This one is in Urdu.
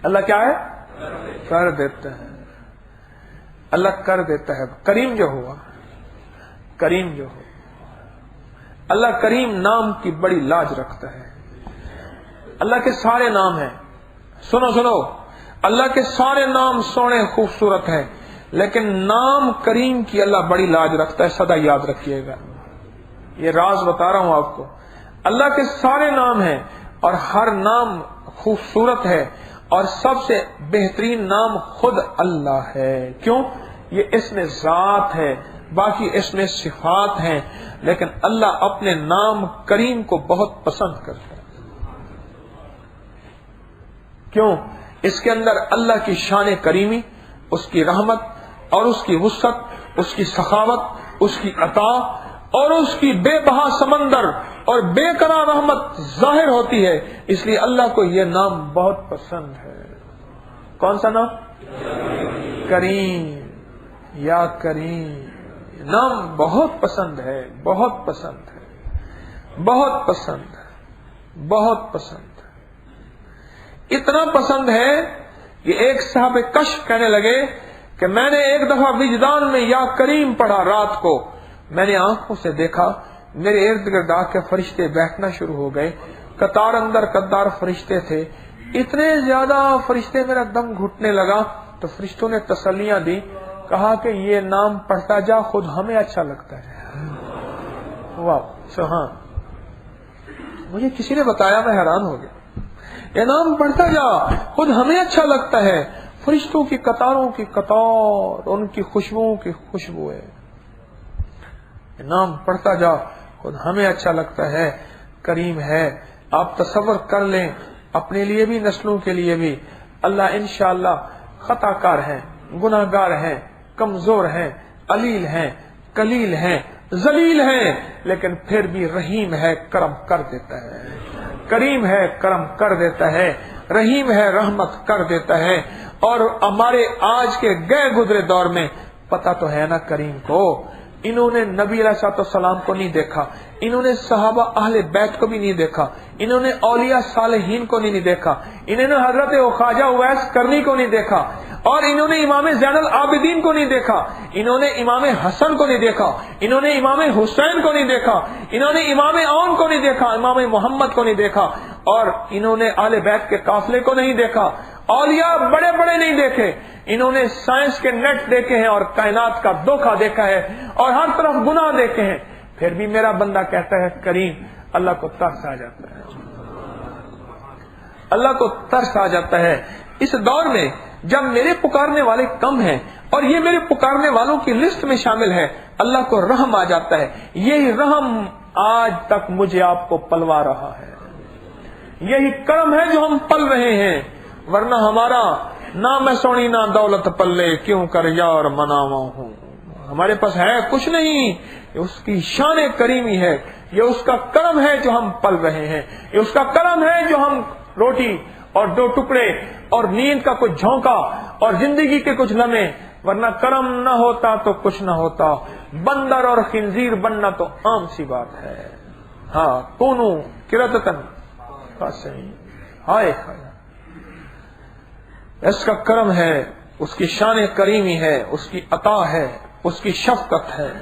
اللہ کیا ہے؟ کر دیتا ہے. اللہ کر دیتا ہے. کریم جو ہوا، کریم جو ہو، اللہ کریم نام کی بڑی لاج رکھتا ہے. اللہ کے سارے نام ہیں، سنو، اللہ کے سارے نام سونے خوبصورت ہیں، لیکن نام کریم کی اللہ بڑی لاج رکھتا ہے. سدا یاد رکھیے گا، یہ راز بتا رہا ہوں آپ کو. اللہ کے سارے نام ہیں اور ہر نام خوبصورت ہے، اور سب سے بہترین نام خود اللہ ہے. کیوں؟ یہ اس میں ذات ہے، باقی اس میں صفات ہیں، لیکن اللہ اپنے نام کریم کو بہت پسند کرتا ہے. کیوں؟ اس کے اندر اللہ کی شان کریمی، اس کی رحمت اور اس کی وسعت، اس کی سخاوت، اس کی عطا اور اس کی بے بہا سمندر اور بے قرار رحمت ظاہر ہوتی ہے. اس لیے اللہ کو یہ نام بہت پسند ہے. کون سا نام؟ کریم. یا کریم نام بہت پسند ہے، بہت پسند ہے، بہت پسند ہے، بہت پسند ہے. اتنا پسند ہے کہ ایک صاحب کشف کہنے لگے کہ میں نے ایک دفعہ وجدان میں یا کریم پڑھا رات کو. میں نے آنکھوں سے دیکھا، میرے ارد گرد آ کے فرشتے بیٹھنا شروع ہو گئے. قطار اندر قطار فرشتے تھے، اتنے زیادہ فرشتے، میرا دم گھٹنے لگا. تو فرشتوں نے تسلیاں دی، کہا کہ یہ نام پڑھتا جا، خود ہمیں اچھا لگتا ہے. واہ سبحان. مجھے کسی نے بتایا، میں حیران ہو گیا. یہ نام پڑھتا جا، خود ہمیں اچھا لگتا ہے. فرشتوں کی قطاروں کی قطار، ان کی خوشبوؤں کی خوشبو ہے. یہ نام پڑھتا جا، خود ہمیں اچھا لگتا ہے. کریم ہے. آپ تصور کر لیں، اپنے لیے بھی نسلوں کے لیے بھی. اللہ انشاءاللہ خطا کار ہیں، گناہ گار ہیں، کمزور ہیں، علیل ہیں، قلیل ہیں، ذلیل ہیں، لیکن پھر بھی رحیم ہے، کرم کر دیتا ہے. کریم ہے، کرم کر دیتا ہے. رحیم ہے، رحمت کر دیتا ہے. اور ہمارے آج کے گئے گزرے دور میں پتہ تو ہے نا کریم کو. انہوں نے نبی علیہ الصلوۃ والسلام کو نہیں دیکھا، انہوں نے صحابہ اہل بیت کو بھی نہیں دیکھا، انہوں نے اولیاء صالحین کو نہیں دیکھا، انہوں نے حضرت خواجہ اویس کرنی کو نہیں دیکھا، اور انہوں نے امام زین العابدین کو نہیں دیکھا، انہوں نے امام حسن کو نہیں دیکھا، انہوں نے امام حسین کو نہیں دیکھا، انہوں نے امام اون کو نہیں دیکھا، امام محمد کو نہیں دیکھا، اور انہوں نے اہل بیت کے قافلے کو نہیں دیکھا. اولیاء بڑے بڑے نہیں دیکھے. انہوں نے سائنس کے نیٹ دیکھے ہیں اور کائنات کا دھوکہ دیکھا ہے اور ہر طرف گناہ دیکھے ہیں. پھر بھی میرا بندہ کہتا ہے کریم. اللہ کو ترس آ جاتا ہے، اللہ کو ترس آ جاتا ہے. اس دور میں جب میرے پکارنے والے کم ہیں اور یہ میرے پکارنے والوں کی لسٹ میں شامل ہے، اللہ کو رحم آ جاتا ہے. یہی رحم آج تک مجھے آپ کو پلوا رہا ہے. یہی کرم ہے جو ہم پل رہے ہیں. ورنہ ہمارا نہ میں سونی نہ دولت پلے، کیوں کر یار مناوا ہوں. ہمارے پاس ہے کچھ نہیں. یہ اس کی شان کریمی ہے، یہ اس کا کرم ہے جو ہم پل رہے ہیں، یہ اس کا کرم ہے جو ہم روٹی اور 2 ٹکڑے اور نیند کا کچھ جھونکا اور زندگی کے کچھ لمحے. ورنہ کرم نہ ہوتا تو کچھ نہ ہوتا. بندر اور خنزیر بننا تو عام سی بات ہے. ہاں کونو کرتتن ہائے ہائے. اس کا کرم ہے، اس کی شان کریمی ہے، اس کی عطا ہے، اس کی شفقت ہے.